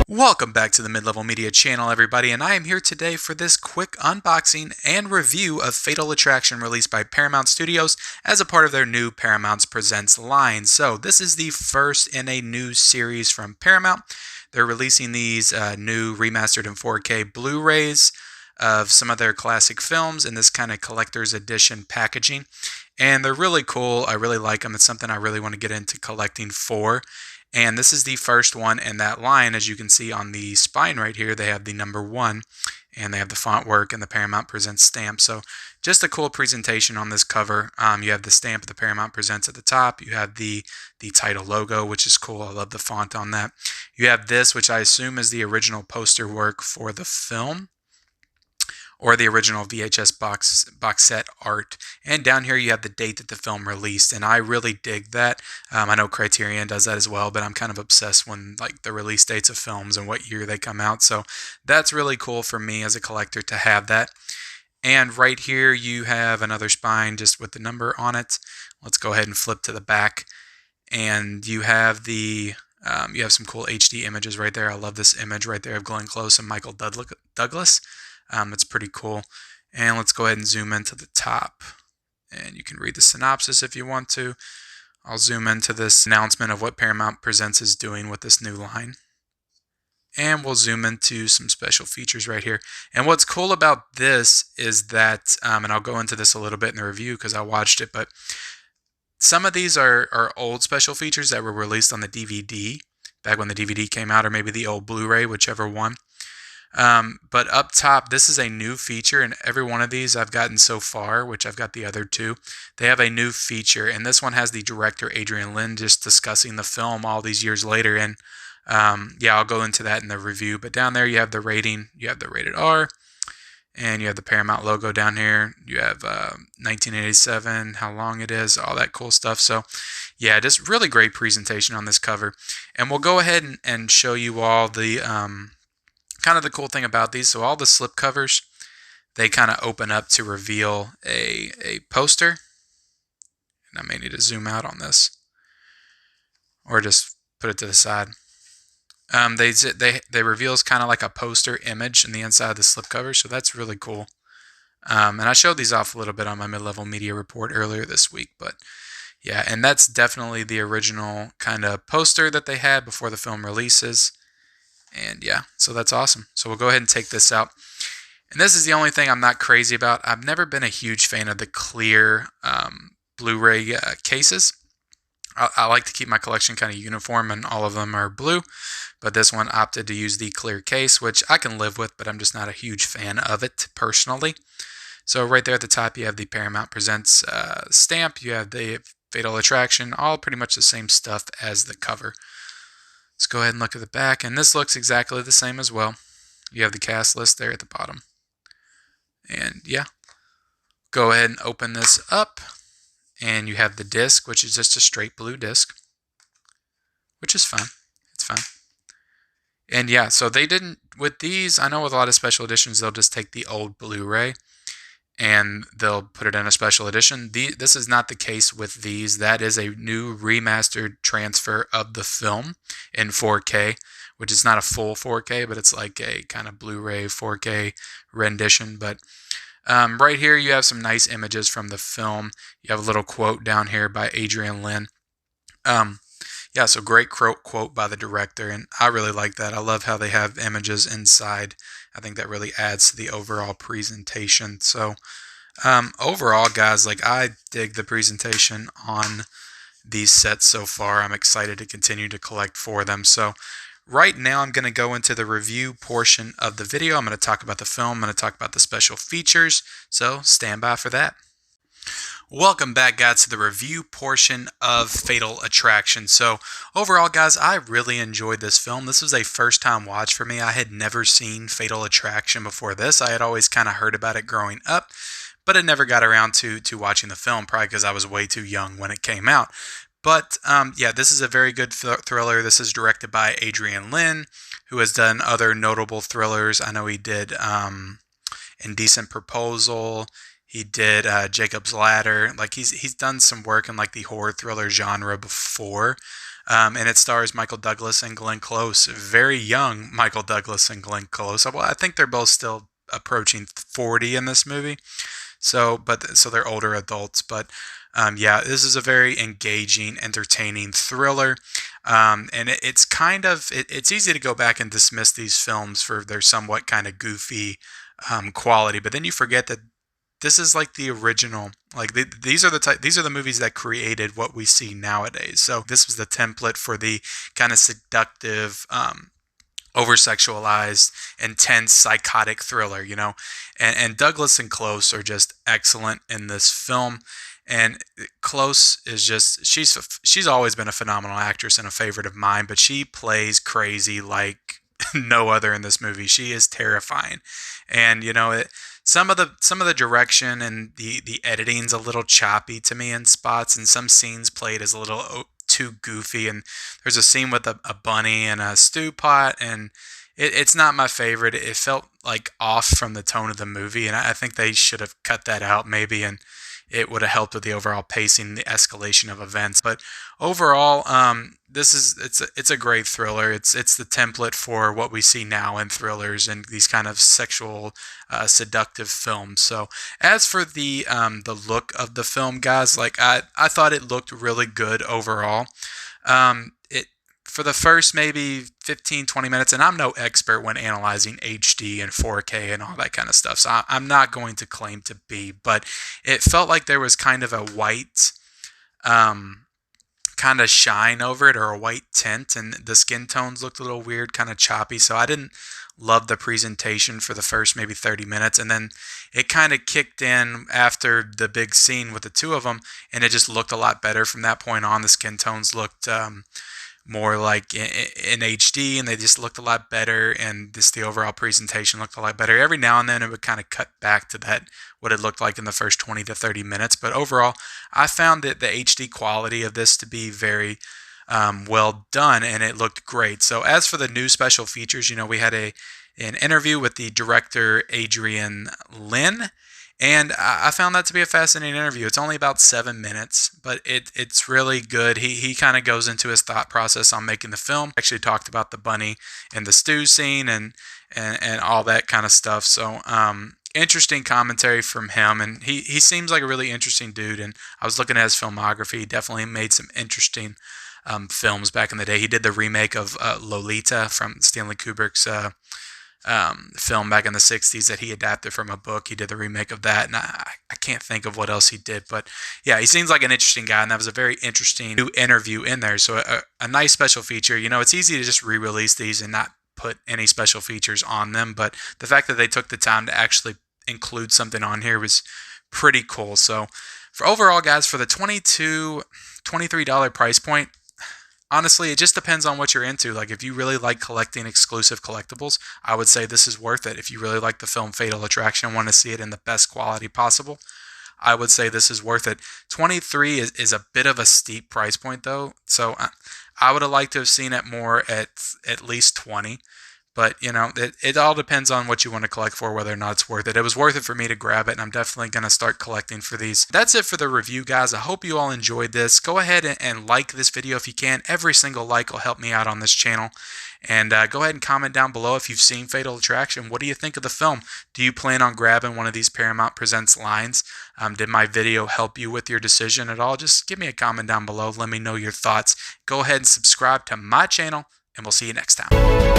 Welcome back to the Mid-Level Media channel, everybody, and I am here today for this quick unboxing and review of Fatal Attraction released by Paramount Studios as a part of their new Paramounts Presents line. So this is the first in a new series from Paramount. They're releasing these new remastered in 4K Blu-rays of some of their classic films in this kind of collector's edition packaging. And they're really cool. I really like them. It's something I really want to get into collecting for. And this is the first one in that line. As you can see on the spine right here, they have the number 1, and they have the font work and the Paramount Presents stamp. So just a cool presentation on this cover. You have the stamp of the Paramount Presents at the top. You have the title logo, which is cool. I love the font on that. You have this, which I assume is the original poster work for the film, or the original VHS box set art. And down here you have the date that the film released, and I really dig that. I know Criterion does that as well, but I'm kind of obsessed when like the release dates of films and what year they come out. So that's really cool for me as a collector to have that. And right here you have another spine just with the number on it. Let's go ahead and flip to the back, and you have the you have some cool HD images right there. I love this image right there of Glenn Close and Michael Douglas. It's pretty cool. And let's go ahead and zoom into the top, and you can read the synopsis if you want to. I'll zoom into this announcement of what Paramount Presents is doing with this new line, and we'll zoom into some special features right here. And what's cool about this is that, and I'll go into this a little bit in the review because I watched it, but some of these are old special features that were released on the DVD back when the DVD came out, or maybe the old Blu-ray, whichever one. But up top, this is a new feature, and every one of these I've gotten so far, which I've got the other two, they have a new feature, and this one has the director Adrian Lyne just discussing the film all these years later, and yeah, I'll go into that in the review. But down there you have the rating, you have the rated R, and you have the Paramount logo down here. You have 1987, how long it is, all that cool stuff. So yeah, just really great presentation on this cover, and we'll go ahead and show you all the kind of the cool thing about these. So all the slip covers, they kind of open up to reveal a poster. And I may need to zoom out on this, or just put it to the side. They reveals kind of like a poster image in the inside of the slip cover, so that's really cool. And I showed these off a little bit on my mid-level media report earlier this week, but yeah, and that's definitely the original kind of poster that they had before the film releases. And yeah, so that's awesome. So we'll go ahead and take this out. And this is the only thing I'm not crazy about. I've never been a huge fan of the clear Blu-ray cases. I like to keep my collection kind of uniform, and all of them are blue. But this one opted to use the clear case, which I can live with, but I'm just not a huge fan of it personally. So right there at the top, you have the Paramount Presents stamp. You have the Fatal Attraction, all pretty much the same stuff as the cover. Let's go ahead and look at the back, and this looks exactly the same as well. You have the cast list there at the bottom. And yeah, go ahead and open this up, and you have the disc, which is just a straight blue disc, which is fine. It's fine. And yeah, so they didn't, with these, I know with a lot of special editions, they'll just take the old Blu-ray and they'll put it in a special edition. This is not the case with these. That is a new remastered transfer of the film in 4K, which is not a full 4K, but it's like a kind of Blu-ray 4K rendition. But right here you have some nice images from the film. You have a little quote down here by Adrian Lyne. Yeah, so great quote by the director, and I really like that. I love how they have images inside. I think that really adds to the overall presentation. So overall, guys, like, I dig the presentation on these sets so far. I'm excited to continue to collect for them. So right now I'm going to go into the review portion of the video. I'm going to talk about the film. I'm going to talk about the special features. So stand by for that. Welcome back, guys, to the review portion of Fatal Attraction. So overall, guys, I really enjoyed this film. This was a first-time watch for me. I had never seen Fatal Attraction before this. I had always kind of heard about it growing up, but I never got around to watching the film, probably because I was way too young when it came out. But yeah, this is a very good thriller. This is directed by Adrian Lyne, who has done other notable thrillers. I know he did Indecent Proposal. He did Jacob's Ladder. Like he's done some work in like the horror thriller genre before. And it stars Michael Douglas and Glenn Close, very young Michael Douglas and Glenn Close. Well, I think they're both still approaching 40 in this movie. So they're older adults, but yeah, this is a very engaging, entertaining thriller, and it's easy to go back and dismiss these films for their somewhat kind of goofy quality, but then you forget that this is like the original. Like these are the movies that created what we see nowadays. So this was the template for the kind of seductive, over sexualized, intense, psychotic thriller, and Douglas and Close are just excellent in this film. And Close is just she's always been a phenomenal actress and a favorite of mine, but she plays crazy like no other in this movie. She is terrifying, and some of the direction and the editing's a little choppy to me in spots, and some scenes played as a little too goofy. And there's a scene with a bunny and a stew pot, and it's not my favorite. It felt like off from the tone of the movie, and I think they should have cut that out maybe, and it would have helped with the overall pacing, the escalation of events. But overall, it's a great thriller. It's the template for what we see now in thrillers and these kind of sexual, seductive films. So as for the look of the film, guys, like I thought it looked really good overall. It For the first maybe 15, 20 minutes, and I'm no expert when analyzing HD and 4K and all that kind of stuff, so I'm not going to claim to be, but it felt like there was kind of a white kind of shine over it, or a white tint, and the skin tones looked a little weird, kind of choppy, so I didn't love the presentation for the first maybe 30 minutes, and then it kind of kicked in after the big scene with the two of them, and it just looked a lot better from that point on. The skin tones looked more like in HD, and they just looked a lot better, and the overall presentation looked a lot better. Every now and then it would kind of cut back to that, what it looked like in the first 20 to 30 minutes, but overall I found that the HD quality of this to be very well done, and it looked great. So as for the new special features, we had an interview with the director Adrian Lin, and I found that to be a fascinating interview. It's only about 7 minutes, but it's really good. He kind of goes into his thought process on making the film. Actually talked about the bunny and the stew scene and all that kind of stuff. So interesting commentary from him, and he seems like a really interesting dude. And I was looking at his filmography. He definitely made some interesting films back in the day. He did the remake of Lolita from Stanley Kubrick's film back in the 60s that he adapted from a book. He did the remake of that, and I can't think of what else he did, but yeah, he seems like an interesting guy, and that was a very interesting new interview in there. So a nice special feature. It's easy to just re-release these and not put any special features on them, but the fact that they took the time to actually include something on here was pretty cool. So for overall, guys, for the $23 price point, honestly, it just depends on what you're into. Like, if you really like collecting exclusive collectibles, I would say this is worth it. If you really like the film Fatal Attraction and want to see it in the best quality possible, I would say this is worth it. 23 is a bit of a steep price point, though, so I would have liked to have seen it more at least 20. But, it all depends on what you want to collect for, whether or not it's worth it. It was worth it for me to grab it, and I'm definitely going to start collecting for these. That's it for the review, guys. I hope you all enjoyed this. Go ahead and like this video if you can. Every single like will help me out on this channel. And go ahead and comment down below if you've seen Fatal Attraction. What do you think of the film? Do you plan on grabbing one of these Paramount Presents lines? Did my video help you with your decision at all? Just give me a comment down below. Let me know your thoughts. Go ahead and subscribe to my channel, and we'll see you next time.